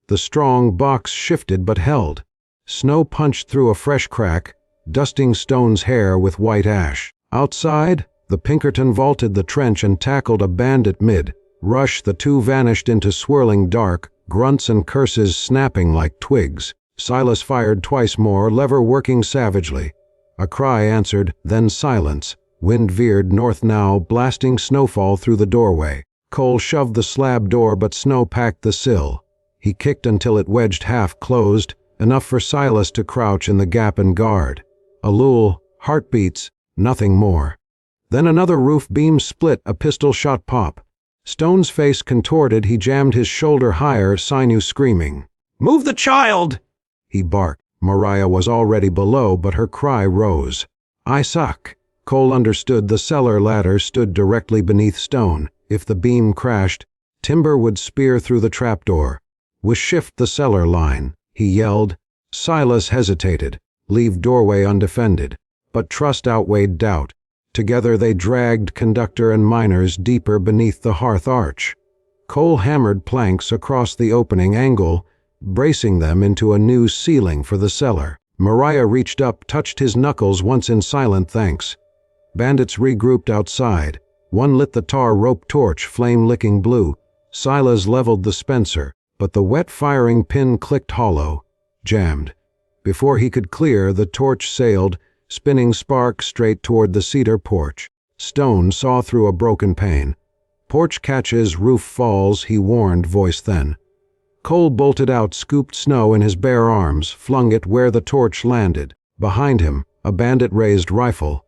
The strong box shifted but held. Snow punched through a fresh crack, dusting Stone's hair with white ash. Outside, the Pinkerton vaulted the trench and tackled a bandit mid. Rush, the two vanished into swirling dark, grunts and curses snapping like twigs. Silas fired twice more, lever working savagely. A cry answered, then silence. Wind veered north now, blasting snowfall through the doorway. Cole shoved the slab door, but snow packed the sill. He kicked until it wedged half closed, enough for Silas to crouch in the gap and guard. A lull, heartbeats, nothing more. Then another roof beam split, a pistol shot pop. Stone's face contorted, he jammed his shoulder higher, sinew screaming. "Move the child!" he barked. Mariah was already below, but her cry rose. "I suck." Cole understood the cellar ladder stood directly beneath Stone. If the beam crashed, timber would spear through the trapdoor. "We shift the cellar line," he yelled. Silas hesitated. Leave doorway undefended. But trust outweighed doubt. Together they dragged conductor and miners deeper beneath the hearth arch. Cole hammered planks across the opening angle, bracing them into a new ceiling for the cellar. Mariah reached up, touched his knuckles once in silent thanks. Bandits regrouped outside. One lit the tar rope torch, flame-licking blue. Silas leveled the Spencer, but the wet firing pin clicked hollow, jammed. Before he could clear, the torch sailed, spinning spark straight toward the cedar porch. Stone saw through a broken pane. "Porch catches, roof falls," he warned, voice thin. Cole bolted out, scooped snow in his bare arms, flung it where the torch landed. Behind him, a bandit raised rifle.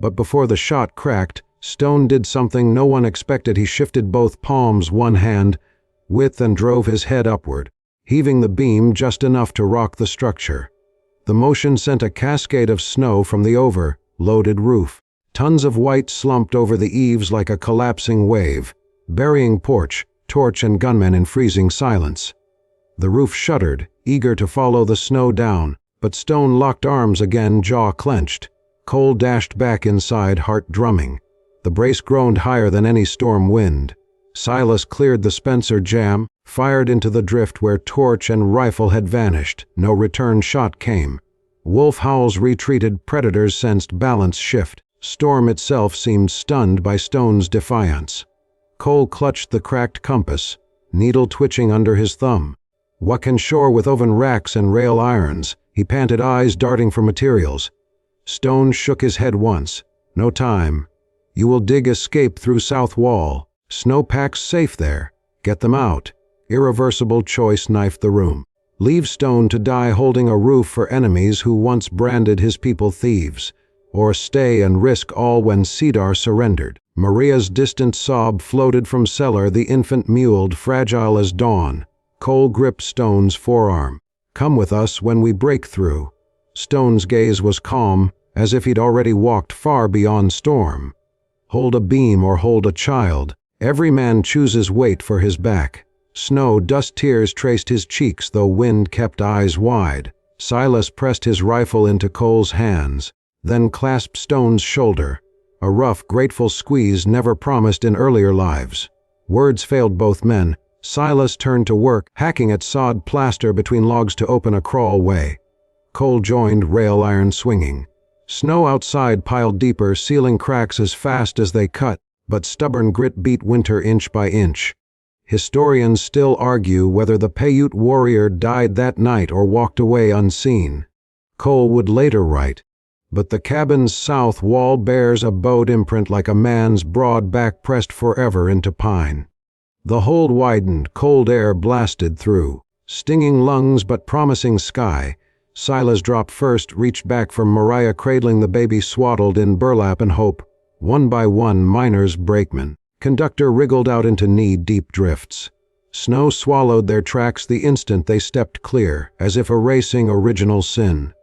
But before the shot cracked, Stone did something no one expected. He shifted both palms, one hand, width, and drove his head upward, heaving the beam just enough to rock the structure. The motion sent a cascade of snow from the over-loaded roof. Tons of white slumped over the eaves like a collapsing wave, burying porch, torch, and gunmen in freezing silence. The roof shuddered, eager to follow the snow down, but Stone locked arms again, jaw clenched. Cole dashed back inside, heart drumming. The brace groaned higher than any storm wind. Silas cleared the Spencer jam, fired into the drift where torch and rifle had vanished. No return shot came. Wolf howls retreated, predators sensed balance shift. Storm itself seemed stunned by Stone's defiance. Cole clutched the cracked compass, needle twitching under his thumb. What can shore with oven racks and rail irons? He panted, eyes darting for materials. Stone shook his head once. "No time. You will dig escape through south wall. Snowpack's safe there. Get them out." Irreversible choice knifed the room. Leave Stone to die holding a roof for enemies who once branded his people thieves, or stay and risk all when Cedar surrendered. Maria's distant sob floated from cellar, the infant mewled, fragile as dawn. Cole gripped Stone's forearm. "Come with us when we break through." Stone's gaze was calm, as if he'd already walked far beyond storm. Hold a beam or hold a child. Every man chooses weight for his back. Snow dust tears traced his cheeks, though wind kept eyes wide. Silas pressed his rifle into Cole's hands, then clasped Stone's shoulder. A rough, grateful squeeze never promised in earlier lives. Words failed both men. Silas turned to work, hacking at sod plaster between logs to open a crawl way. Cole joined, rail iron swinging. Snow outside piled deeper, sealing cracks as fast as they cut, but stubborn grit beat winter inch by inch. Historians still argue whether the Paiute warrior died that night or walked away unseen. Cole would later write, "But the cabin's south wall bears a bowed imprint like a man's broad back pressed forever into pine." The hold widened, cold air blasted through. Stinging lungs but promising sky. Silas dropped first, reached back for Mariah, cradling the baby swaddled in burlap and hope. One by one, miners, brakemen, conductor wriggled out into knee-deep drifts. Snow swallowed their tracks the instant they stepped clear, as if erasing original sin.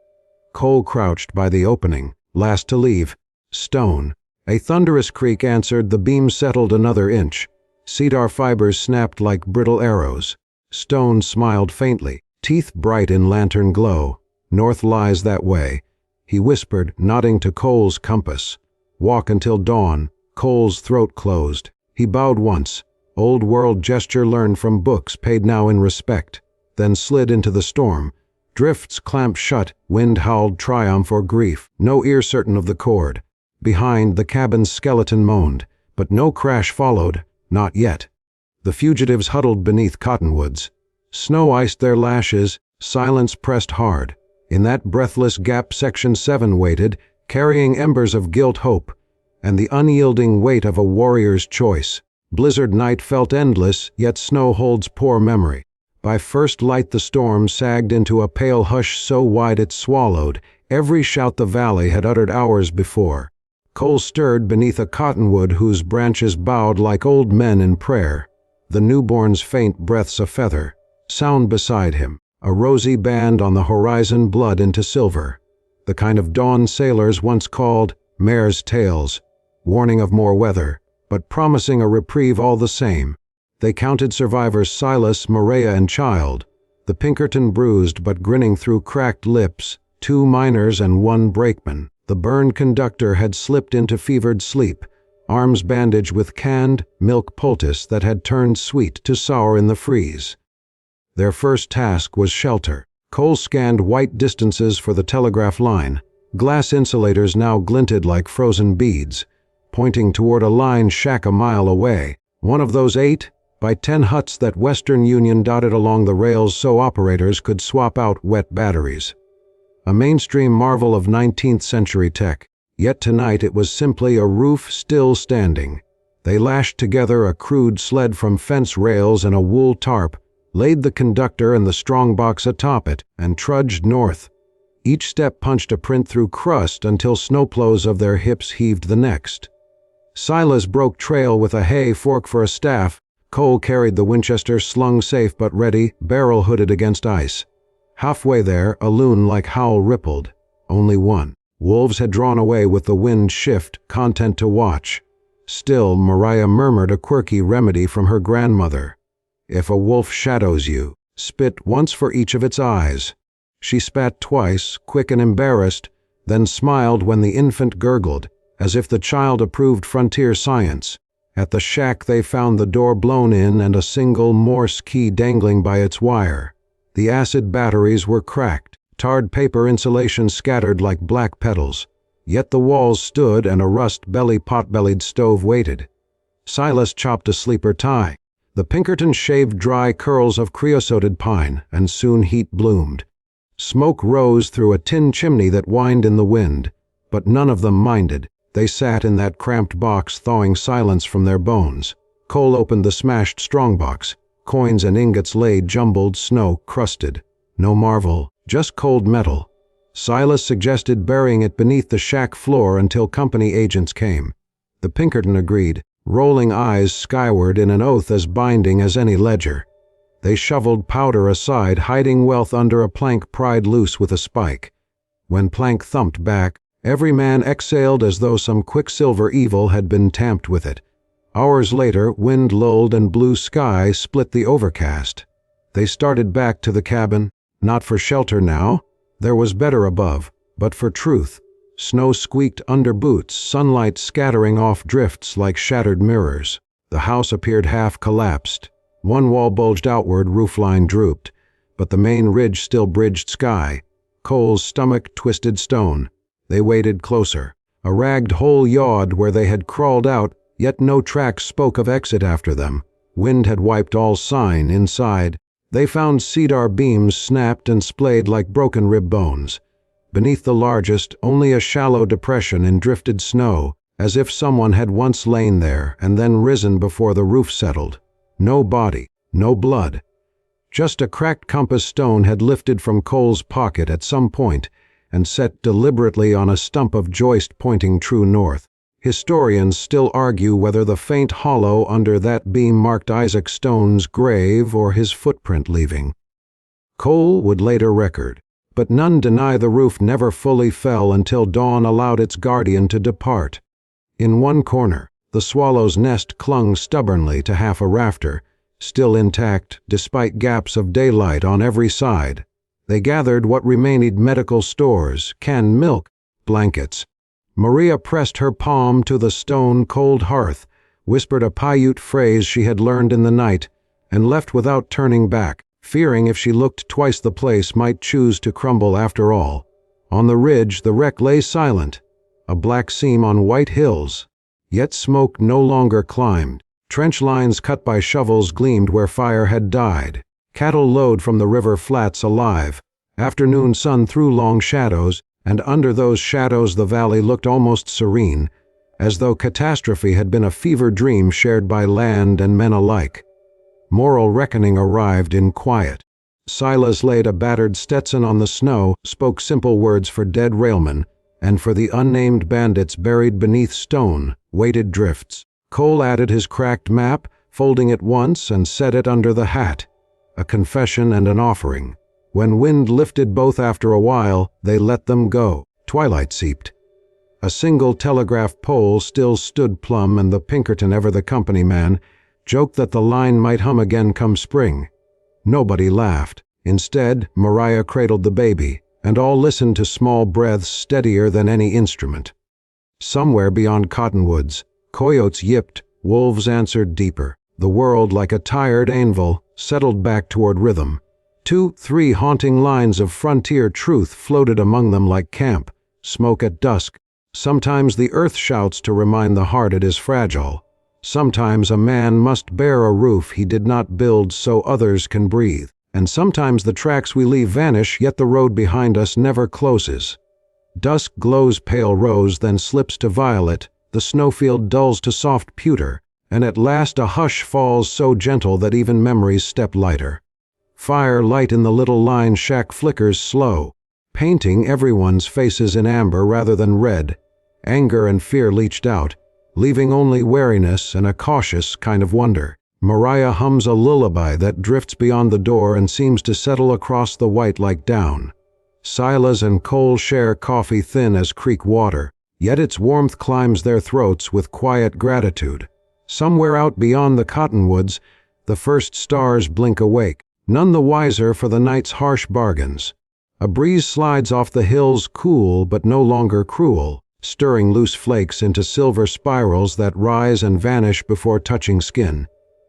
Cole crouched by the opening, last to leave. Stone. A thunderous creak answered. The beam settled another inch. Cedar fibers snapped like brittle arrows. Stone smiled faintly, teeth bright in lantern glow. North lies that way, he whispered, nodding to Cole's compass. Walk until dawn. Cole's throat closed. He bowed once. Old world gesture learned from books, paid now in respect. Then slid into the storm. Drifts clamped shut, wind howled triumph or grief, no ear certain of the chord. Behind, the cabin's skeleton moaned, but no crash followed, not yet. The fugitives huddled beneath cottonwoods. Snow iced their lashes, silence pressed hard. In that breathless gap Section 7 waited, carrying embers of guilt hope, and the unyielding weight of a warrior's choice. Blizzard night felt endless, yet snow holds poor memory. By first light the storm sagged into a pale hush so wide it swallowed every shout the valley had uttered hours before. Cole stirred beneath a cottonwood whose branches bowed like old men in prayer. The newborn's faint breaths a feather. Sound beside him, a rosy band on the horizon, blood into silver. The kind of dawn sailors once called mare's tails, warning of more weather, but promising a reprieve all the same. They counted survivors: Silas, Maria, and Child. The Pinkerton bruised but grinning through cracked lips, 2 miners and 1 brakeman. The burned conductor had slipped into fevered sleep, arms bandaged with canned milk poultice that had turned sweet to sour in the freeze. Their first task was shelter. Cole scanned white distances for the telegraph line. Glass insulators now glinted like frozen beads, pointing toward a line shack a mile away. One of those 8 by 10 huts that Western Union dotted along the rails so operators could swap out wet batteries. A mainstream marvel of 19th century tech, yet tonight it was simply a roof still standing. They lashed together a crude sled from fence rails and a wool tarp, laid the conductor and the strongbox atop it, and trudged north. Each step punched a print through crust until snowplows of their hips heaved the next. Silas broke trail with a hay fork for a staff. Cole carried the Winchester, slung safe but ready, barrel hooded against ice. Halfway there, a loon like howl rippled. Only one. Wolves had drawn away with the wind shift, content to watch. Still, Maria murmured a quirky remedy from her grandmother. If a wolf shadows you, spit once for each of its eyes. She spat twice, quick and embarrassed, then smiled when the infant gurgled, as if the child approved frontier science. At the shack they found the door blown in and a single Morse key dangling by its wire. The acid batteries were cracked, tarred paper insulation scattered like black petals. Yet the walls stood and a rust-belly pot-bellied stove waited. Silas chopped a sleeper tie. The Pinkerton shaved dry curls of creosoted pine, and soon heat bloomed. Smoke rose through a tin chimney that whined in the wind, but none of them minded. They sat in that cramped box, thawing silence from their bones. Cole opened the smashed strongbox. Coins and ingots lay jumbled, snow-crusted. No marvel, just cold metal. Silas suggested burying it beneath the shack floor until company agents came. The Pinkerton agreed, rolling eyes skyward in an oath as binding as any ledger. They shoveled powder aside, hiding wealth under a plank pried loose with a spike. When plank thumped back, every man exhaled as though some quicksilver evil had been tamped with it. Hours later, wind lulled and blue sky split the overcast. They started back to the cabin, not for shelter now. There was better above, but for truth. Snow squeaked under boots, sunlight scattering off drifts like shattered mirrors. The house appeared half collapsed. One wall bulged outward, roofline drooped, but the main ridge still bridged sky. Cole's stomach twisted stone. They waded closer. A ragged hole yawed where they had crawled out, yet no tracks spoke of exit after them. Wind had wiped all sign inside. They found cedar beams snapped and splayed like broken rib bones. Beneath the largest, only a shallow depression in drifted snow, as if someone had once lain there and then risen before the roof settled. No body, no blood. Just a cracked compass stone had lifted from Cole's pocket at some point and set deliberately on a stump of joist pointing true north. Historians still argue whether the faint hollow under that beam marked Isaac Stone's grave or his footprint leaving. Cole would later record, but none deny the roof never fully fell until dawn allowed its guardian to depart. In one corner, the swallow's nest clung stubbornly to half a rafter, still intact despite gaps of daylight on every side. They gathered what remained medical stores, canned milk, blankets. Maria pressed her palm to the stone-cold hearth, whispered a Paiute phrase she had learned in the night, and left without turning back, fearing if she looked twice the place might choose to crumble after all. On the ridge the wreck lay silent, a black seam on white hills, yet smoke no longer climbed. Trench lines cut by shovels gleamed where fire had died. Cattle lowed from the river flats alive. Afternoon sun threw long shadows, and under those shadows the valley looked almost serene, as though catastrophe had been a fever dream shared by land and men alike. Moral reckoning arrived in quiet. Silas laid a battered Stetson on the snow, spoke simple words for dead railmen, and for the unnamed bandits buried beneath stone, weighted drifts. Cole added his cracked map, folding it once and set it under the hat, a confession and an offering. When wind lifted both after a while, they let them go. Twilight seeped. A single telegraph pole still stood plumb, and the Pinkerton, ever the company man, joked that the line might hum again come spring. Nobody laughed. Instead, Maria cradled the baby, and all listened to small breaths steadier than any instrument. Somewhere beyond cottonwoods, coyotes yipped, wolves answered deeper. The world, like a tired anvil, settled back toward rhythm. 2-3 haunting lines of frontier truth floated among them like camp, smoke at dusk. Sometimes the earth shouts to remind the heart it is fragile. Sometimes a man must bear a roof he did not build so others can breathe. And sometimes the tracks we leave vanish, yet the road behind us never closes. Dusk glows pale rose, then slips to violet, the snowfield dulls to soft pewter, and at last a hush falls so gentle that even memories step lighter. Fire light in the little line shack flickers slow, painting everyone's faces in amber rather than red. Anger and fear leached out, leaving only wariness and a cautious kind of wonder. Maria hums a lullaby that drifts beyond the door and seems to settle across the white like down. Silas and Cole share coffee thin as creek water, yet its warmth climbs their throats with quiet gratitude. Somewhere out beyond the cottonwoods, the first stars blink awake, none the wiser for the night's harsh bargains. A breeze slides off the hills, cool but no longer cruel, stirring loose flakes into silver spirals that rise and vanish before touching skin.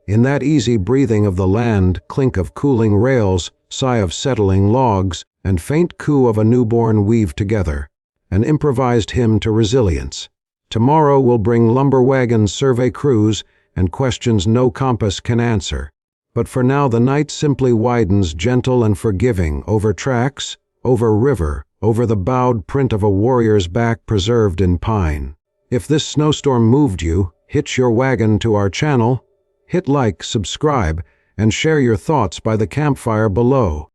In that easy breathing of the land, clink of cooling rails, sigh of settling logs, and faint coo of a newborn weave together, an improvised hymn to resilience. Tomorrow will bring lumber wagons, survey crews, and questions no compass can answer. But for now the night simply widens, gentle and forgiving, over tracks, over river, over the bowed print of a warrior's back preserved in pine. If this snowstorm moved you, hitch your wagon to our channel, hit like, subscribe, and share your thoughts by the campfire below.